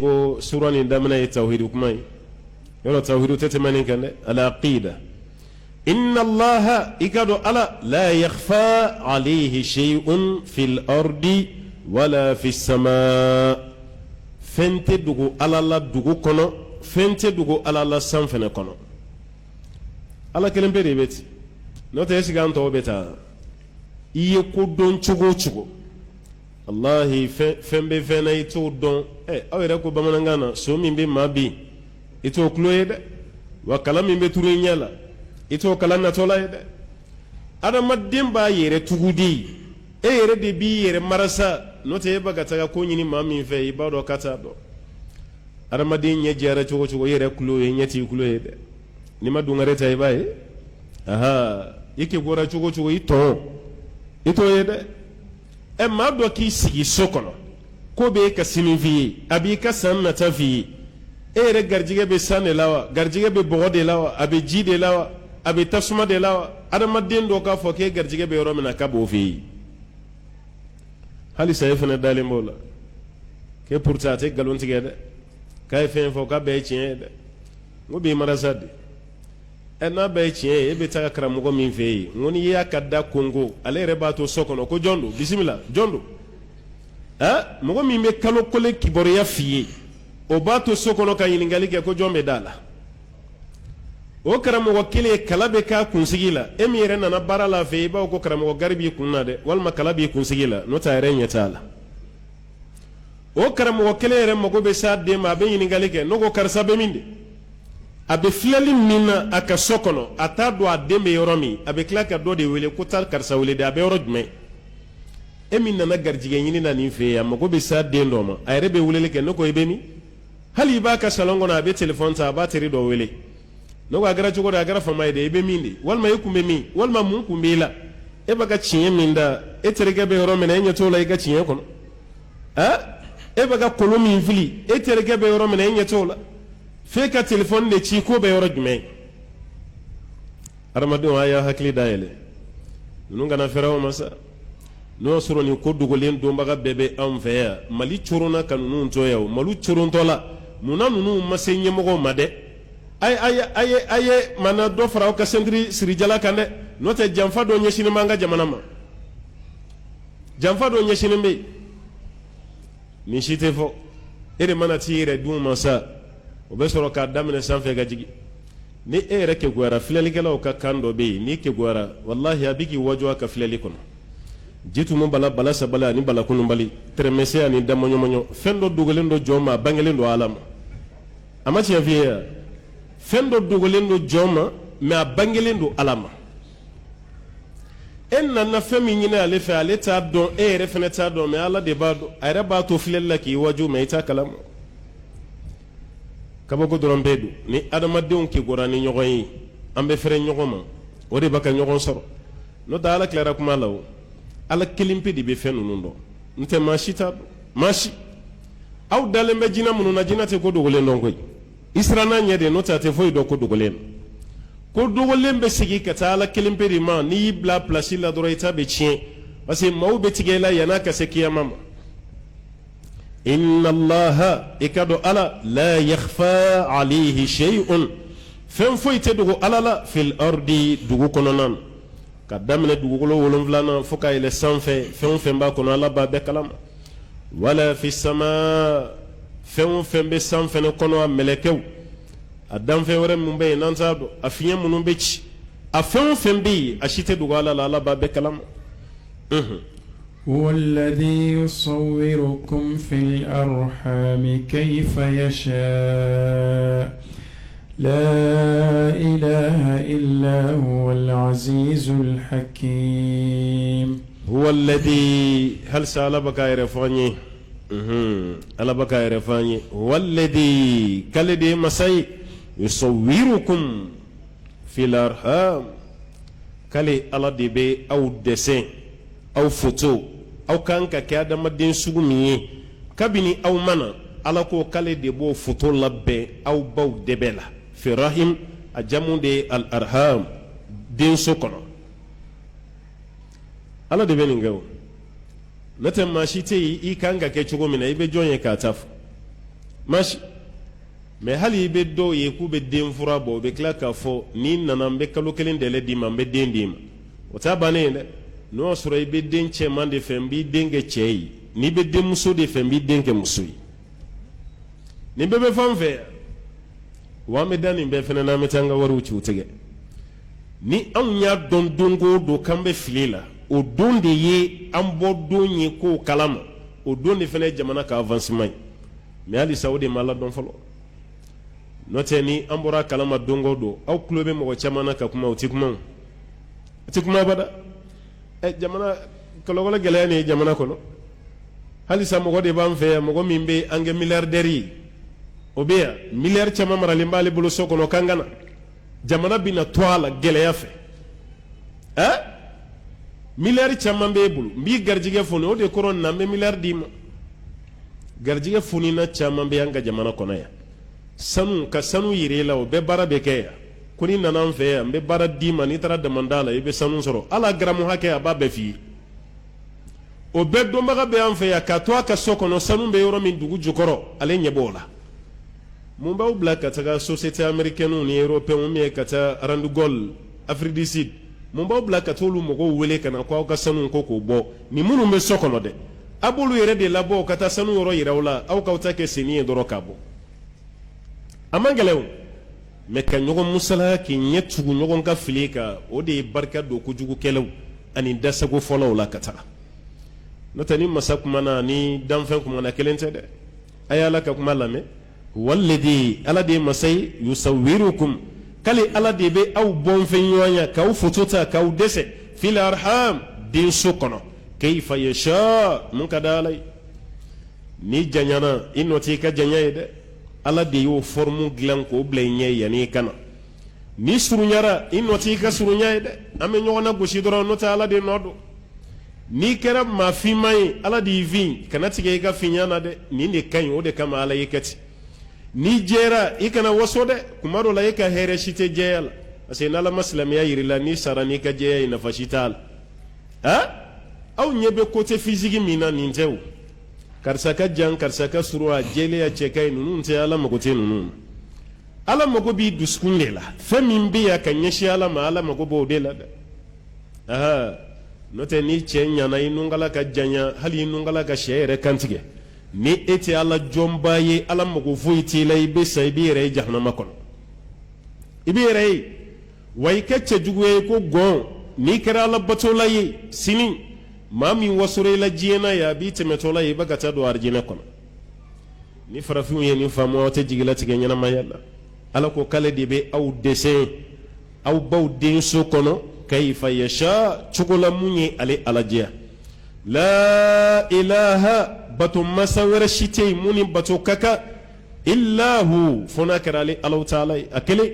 ko surani damna yi tawhid kuma yoro tawhid tetemani kan al aqida inna allaha ikado ala la yakhfa alayhi shay'un fil ardi wala fis samaa fente dugu ala la dugu kono fente dugu ala la sanfene kono ala kelen be de beti no te sigan to beta iye ko don chugo chugo wallahi fembe fena ito don awere ko bamanangana so min be mabi ito kloyede wa kala min be turu nyala ito kala na tola yede ada madin ba yere tugudi yere de bi yere marasa no te baga taga ko nyini mami fe ibado kata do ada madin nye jara chugo chugo yere kloye nyati kloyede ni madungare tay baye aha yake gora chugo chugo ito yede ma do ki sigi sokono ko be ka sinivi abi ka sanna tafi ere garjige be sanne lawa garjige be bogode lawa abi jide lawa abi tasuma de lawa adama den do ka fo ke garjige be romina ka bo fi hali sayfana dalim bola ke pourta te galon tigede kay fen fo ka be chien de mo be marasade ena be chien e be taka karamugo min feyi ngoni ya kadda kongo ale rebato sokono ko jondo bismillah jondo mogo min be kalo kole kiboriya fiye o bato sokono ka yiningali ke ko jombe dala o karamugo kele kala be ka kunsigila e mi yere nana bara la feyi ba ko karamugo garbi kunna de walma kala be kunsigila no ta yere nyatala o karamugo kele yere mogo be sa de ma be yiningali ke no ko karsa be minde abe filali mina aka sokono ata do adembe yoromi abe klaka do de wele ko tar karsa wele de abe yoro dme e min na garjige nyini na ni fe ya mako be sa de ndoma ayre be wele ke no ko ebemi hali ba ka salongo na be telephone ta ba teri do wele no ga gara jogo da gara fama de ebe minde walma yikumbe mi walma mun kumbela e baga chiye minda e terege be yoro mena enye to la ga chiye kono e baga kolomi fili e terege be yoro mena enye to la feka telefon de ci ko be yoro jume armadu aya hakli dayele nunu ngana ferawo masa no soro ni ko dugolen do mbaga bebe am feya mali chorona kanunu to yaw malu choron to la nuna nunu masenye mogo made ay mana do faraw ka sendri siri jala kande no te jamfa do nyeshini manga jamana ma jamfa do nyeshini mbe ni shite fo ere mana tire du masa o be soro ka damne sanfe ga jigi ni ere ke gwara filali gala ka kando be ni ke gwara wallahi abiki wajwa ka filali kono jitu mo bala sabala ni bala kunu bali tremese ani damonyo monyo fendo dugolendo joma bangelendo alama amati avia fendo dugolendo joma me bangelendo alama enna na fami nyina ale fa ale ta don ere fene ta don me ala de bado ayre ba to filalla ki waju me ita kalam kabako doron bedu ni adama deun ki gorani nyogon yi ambe fere nyogon ma o de baka nyogon soro no da ala clara kuma lawo ala kelimpe di be fenu nundo nte mashita mashi aw dalembe jina munu na jina te ko dogole ndongoy israna nyede no ta te foy do ko dogole be sigi kata ala kelimpe di ma ni bla plasi la doroita be chien parce que maw be tigela yana ka se kiyama inna allaha ikado ala la yakhfa alayhi shay'un fem foy te dugo ala la fil ardi dugo kononan ka damne dugukolo wolonflana foka ile sanfɛ fɛn fɛn b'a kɔnɔ ala b'a bɛɛ kalama wala fi sama fɛn fɛn bɛ sanfɛ kɔnɔ a mɛlɛkɛw a danfɛn wɛrɛ mun bɛ yen n'an t'a dɔn a fiɲɛ minnu bɛ ci a fɛn fɛn bɛ yen a si tɛ dugu ala la ala b'a bɛɛ kalama هو الذي يصوركم في الأرحام كيف يشاء لا إله إلا هو العزيز الحكيم هو الذي هل سأل بكاير فاني على بكاير فاني هو الذي كالذي مساي يصوركم في الأرحام كالي على دبي أو دسين أو فوتو أو كانك كادا مدين سومي كابيني أو منا على كو كالي دبو فوتو لبي أو باو دبلا في رحم أجمع دي الأرحام دين سكنا على دي بينغو نتم ماشيتي إي كانغا كيشوغو منا إبه جوني كاتاف mashi mais hali be do ye ku be den fura bo be kila ka fo ni nana be kalo kelen de le di ma be den di ma o ta bane ne no sura be den che man de fem bi den ge chei ni be den muso de fem bi den ge muso ni be fam fe wa me dan be fena na metanga waru ci utege ni an ya don dongo do kambe filila o don de ye an bo don ye ko kalama o don de fena jamana ka avancement mais ali saudi mala don falo note ni an bɔra kalama dongo do aw kulo bɛ mɔgɔ caman na ka kuma o ti kuma bada jamana kɔlɔkɔlɔ gɛlɛya ni jamana kɔnɔ halisa mɔgɔ de b'an fɛ yan mɔgɔ min bɛ an kɛ miliyardɛri ye o bɛ yan miliyari caman maralen b'ale bolo so kɔnɔ kan ka na jamana bɛ na to a la gɛlɛya fɛ miliyari caman b'e bolo n b'i garijɛgɛ foni o de kɔrɔ na n bɛ miliyari d'i ma garijɛgɛ fonina caman bɛ an ka jamana kɔnɔ yan sanu ka sanu yire la o bɛɛ baara bɛ kɛ yan ko ni nana an fɛ yan n bɛ baara d'i ma n'i taara damanda la i bɛ sanu sɔrɔ ala garamu hakɛ a b'a bɛɛ f'i ye o bɛɛ dɔnbaga bɛ an fɛ yan k'a to a ka so kɔnɔ sanu bɛ yɔrɔ min dugu jukɔrɔ ale ɲɛ b'o la mun b'aw bila ka taga société américaine ni européen min ye ka taa randugol Afrique du Sud mun b'aw bila ka t'olu mɔgɔw wele ka na ko aw ka sanu ko k'o bɔ ni minnu bɛ so kɔnɔ dɛ a b'olu yɛrɛ de labɔ ka taa sanu yɔrɔ yira aw la aw k'aw ta kɛ senni ye dɔrɔn k'a bɔ a man gɛlɛn o mais ka ɲɔgɔn musala k'i ɲɛ tugu ɲɔgɔn ka fili kan o de ye barika don kojugukɛlaw ani dasago fɔlaw la ka taga n'o tɛ ni masa kumana ni danfɛn kumana kelen tɛ dɛ a ye ala ka kuma lamɛn walidi ala de ye masa ye yusawirukum k'ale ala de bɛ aw bɔnfɛn ɲɔgɔnya k'aw foto ta k'aw dɛsɛ fil arham denso kɔnɔ kayfa yasha mun ka da ala ye ni janyana i nɔ t'i ka janya ye dɛ ala de y'o formu dilan k'o bila i ɲɛ yanni i kana ni surunyara i nɔ t'i ka surunya ye dɛ an bɛ ɲɔgɔn na gosi dɔrɔn n'o tɛ ala de nɔ don n'i kɛra maa finman ye ala de y'i fin kana tigɛ i ka finya na dɛ nin de ka ɲi o de kama ala y'i kɛ ten n'i jɛra i kana waso dɛ kuma dɔ la e ka hɛrɛ si tɛ jɛya la parce que n'ala ma silamɛya yiri la n'i sara n'i ka jɛya ye nafa si t'a la aw ɲɛ bɛ côté physique min na nin tɛ o karisa ka jan karisa ka suru a jɛlenya cɛ ka ɲi ninnu tɛ ala mago tɛ ninnu ala mago b'i dusukun de la fɛn min bɛ yan ka ɲɛsin ala ma ala mago b'o de la dɛ n'o tɛ ni cɛ ɲana i nungala ka janya hali i nungala ka sɛ yɛrɛ kantigɛ ni e tɛ ala jɔnba ye ala mago foyi t'i la i bɛ sa i b'i yɛrɛ ye jahanama kɔnɔ i b'i yɛrɛ ye wa i kɛ cɛjugu ye ko gɔn n'i kɛra ala batola ye sini maa min wasora i la diɲɛ na ye a b'i tɛmɛtɔ la ye i bɛ ka taa don arijinɛ kɔnɔ ni farafinw ye nin faamu aw tɛ jigilatigɛ ɲɛnamaya la ala ko k'ale de bɛ aw dɛsɛ aw baw denso kɔnɔ kayfa yasha cogo la mun ye ale alajɛya la ilaha bato masa wɛrɛ si tɛ yen mun ni bato ka kan illa hu fo n'a kɛra ale alahu taala ye a kelen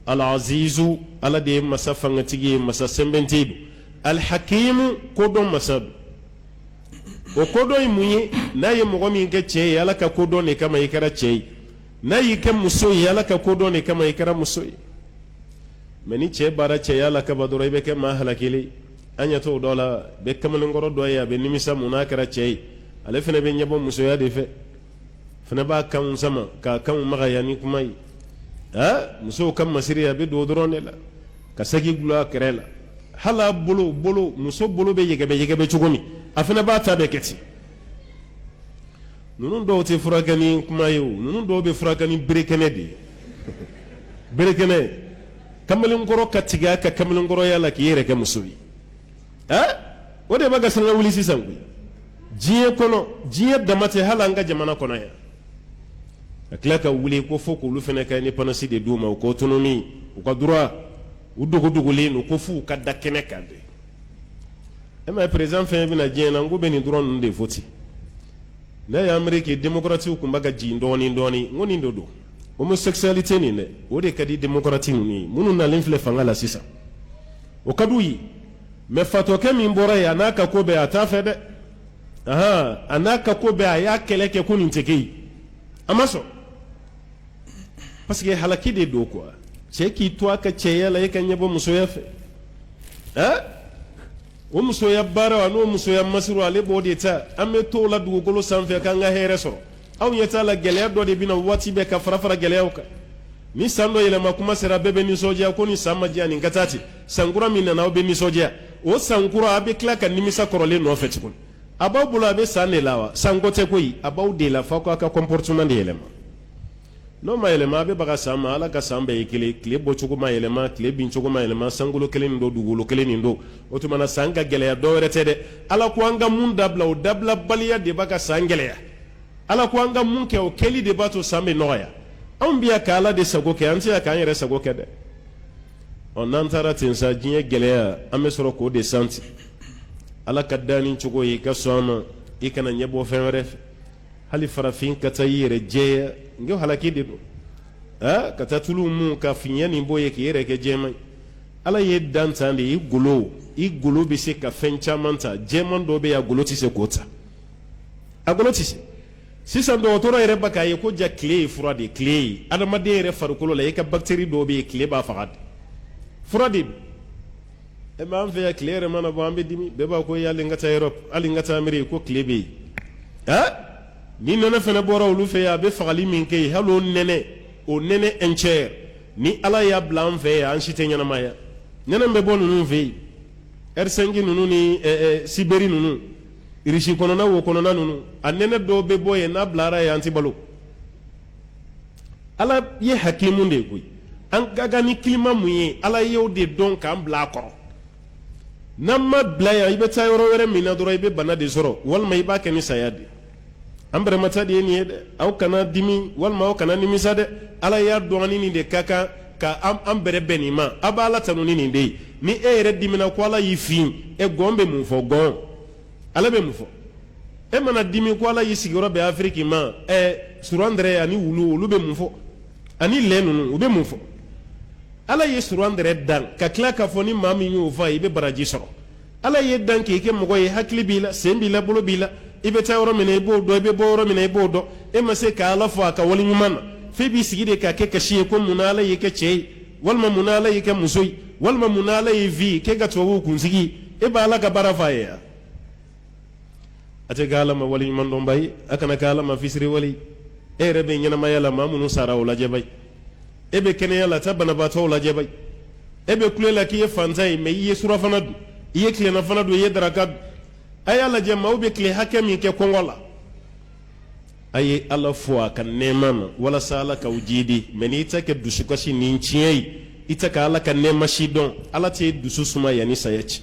al-azizu ala de ye masa fangatigi ye masa sɛnbɛnti don al-hakimu kodɔn masa don o kodɔn ye mun ye n'a ye mɔgɔ min kɛ cɛ ye ala ka kodɔn de kama i kɛra cɛ ye n'a y'i kɛ muso ye ala ka kodɔn de kama i kɛra muso ye mais ni cɛ baara cɛya la kaba dɔrɔn i bɛ kɛ maa halakili an ɲɛ t'o dɔ la bɛ kamalenkɔrɔ dɔ ye a bɛ nimisa mun n'a kɛra cɛ ye ale fana bɛ ɲɛbɔ musoya de fɛ fana b'a kanw sama k'a kanw magaya ni kuma ye musow ka masiri a bɛ don o dɔrɔn de la ka sagi gulɔ a kɛrɛ la hali a bolo muso bolo bɛ yɛgɛbɛ cogo min a fana b'a ta bɛɛ kɛ ten ninnu dɔw tɛ furakɛ ni kuma ye o ninnu dɔw bɛ furakɛ ni berekɛnɛ de ye berekɛnɛ kamalenkɔrɔ ka tigɛ a ka kamalenkɔrɔya la k'i yɛrɛ kɛ muso ye o de b'a ka sanga wuli sisan koyi diɲɛ kɔnɔ diɲɛ dama tɛ hali an ka jamana kɔnɔ yan ka tila ka wuli ko fo k'olu fana ka indépendance de d'u ma u ka autonomie u ka droit u dogodogolen don ko f'u ka da kɛnɛ kan de e ma ye président fɛn bɛna diɲɛ na n ko bɛ nin dɔrɔn ninnu de fɔ ten n'a ye Amérique démocratie kun b'a ka jigin dɔɔnin dɔɔnin n ko nin de don homosexualité nin dɛ o de ka di démocrate ninnu ye minnu nalen filɛ fanga la sisan o ka d'u ye mais fatɔkɛ min bɔra yen a n'a ka ko bɛɛ a t'a fɛ dɛ a n'a ka ko bɛɛ a y'a kɛlɛ kɛ ko nin tɛ kɛ yen a ma sɔn parce que halaki de don quoi cɛ k'i to a ka cɛya la e ka ɲɛbɔ musoya fɛ o musoya baara a n'o musoya masiro ale b'o de ta an bɛ to o la dugukolo sanfɛ k'an ka hɛrɛ sɔrɔ aw ɲɛ t'a la gɛlɛya dɔ de bɛna waati bɛɛ ka fara fara gɛlɛyaw kan ni san dɔ yɛlɛma kuma sera bɛɛ bɛ nisɔndiya ko ni san ma diya nin ka taa ten san kura min nana aw bɛ nisɔndiya o san kura a bɛ tila ka nimisa kɔrɔlen nɔfɛ tuguni a b'aw bolo a bɛ san de la wa san ko tɛ koyi a b'aw de la f'aw k'a ka comportement de yɛlɛma n'o ma yɛlɛma a bɛ baga san ma ala ka san bɛɛ ye kelen tile bɔcogo ma yɛlɛma tile bincogo ma yɛlɛma sankolo kelen nin don dugukolo kelen nin don o tuma na san ka gɛlɛya dɔ wɛrɛ tɛ dɛ ala ko an ka mun dabila o dabilabaliya de b'a ka san gɛlɛya ala ko an ka mun kɛ o kɛli de b'a to san bɛ nɔgɔya anw bɛ yan ka ala de sago kɛ an tɛ yan k'an yɛrɛ sago kɛ dɛ ɔ n'an taara ten sa diɲɛ gɛlɛya an bɛ sɔrɔ k'o de santi ala ka danni cogo ye i ka sɔn a ma i kana ɲɛbɔ fɛn wɛrɛ fɛ hali farafin ka taa i yɛrɛ jɛya n ko halaki de don ka taa tulu mun ka fiɲɛ nin bɔ ye k'i yɛrɛ kɛ jɛman ye ala ye dan tan de i golo bɛ se ka fɛn caman ta jɛman dɔ bɛ yen a golo tɛ se k'o ta a golo tɛ se sisan dɔgɔtɔrɔ yɛrɛ b'a k'a ye ko ja tile ye fura de ye tile ye adamaden yɛrɛ farikolo la i ka bactérie dɔw bɛ yen tile b'a faga de fura de don e b'an fɛ yan tile yɛrɛ mana bɔ an bɛ dimi bɛɛ b'a ko hali n ka taa Europe hali n ka taa Amérique ko tile bɛ yen ni nɛnɛ fana bɔra olu fɛ yan a bɛ fagali min kɛ yen hali o nɛnɛ entière ni ala y'a bila an fɛ yan an si tɛ ɲɛnamaya nɛnɛ bɛ bɔ ninnu fɛ yen R5 ninnu ni Sibérie ninnu Russie kɔnɔna wo kɔnɔna ninnu a nɛnɛ dɔw bɛ bɔ yen n'a bilara yen an tɛ balo ala ye hakimu de ye koyi an ka kan ni climat mun ye ala y'o de dɔn k'an bila a kɔrɔ n'an ma bila yan i bɛ taa yɔrɔ wɛrɛ min na dɔrɔn i bɛ bana de sɔrɔ walima i b'a kɛ ni saya de an bɛrɛmata de ye nin ye dɛ aw kana dimi walima aw kana nimisa dɛ ala y'a dɔn ni nin de ka kan ka an bɛrɛ bɛn nin ma a b'a ala tanu ni nin de ye ni e yɛrɛ dimina ko ala y'i fin e gɔn bɛ mun fɔ gɔn ala bɛ mun fɔ e mana dimi ko ala y'i sigiyɔrɔ bɛn Afiriki ma surandɛrɛ ani wulu olu bɛ mun fɔ ani lɛ ninnu u bɛ mun fɔ ala ye surandɛrɛ dan ka tila k'a fɔ ni maa min y'o fɔ i bɛ baraji sɔrɔ ala ye dan k'i kɛ mɔgɔ ye hakili b'i la sen b'i la bolo b'i la i bɛ taa yɔrɔ min na i b'o dɔn i bɛ bɔ yɔrɔ min na i b'o dɔn e ma se ka ala fɔ a ka wale ɲuman na f'i b'i sigi de k'a kɛ kasi ye ko mun na ala y'i kɛ cɛ ye walima mun na ala y'i kɛ muso ye walima mun na ala y'i vi k'e ka tubabuw kunsigi e b'a ala ka baara f'a ye yan a tɛ kɛ ala ma wale ɲuman dɔnba ye a kana kɛ ala ma fisiri wale e yɛrɛ bɛ ɲɛnamaya la maa minnu sara o lajɛ ba ye e bɛ kɛnɛya la taa banabaatɔw lajɛ ba ye e bɛ kule la k'i ye fantan ye mais i ye surafana dun i ye tilena fana dun i ye daraka dun a y'a lajɛ maaw bɛ tile hakɛ min kɛ kɔngɔ la a ye ala fɔ a ka nɛɛma na walasa ala k'aw jidi mais n'i tɛ kɛ dusukasi ni tiɲɛ ye i tɛ ka ala ka nɛɛma si dɔn ala t'e dusu suma yanni saya ci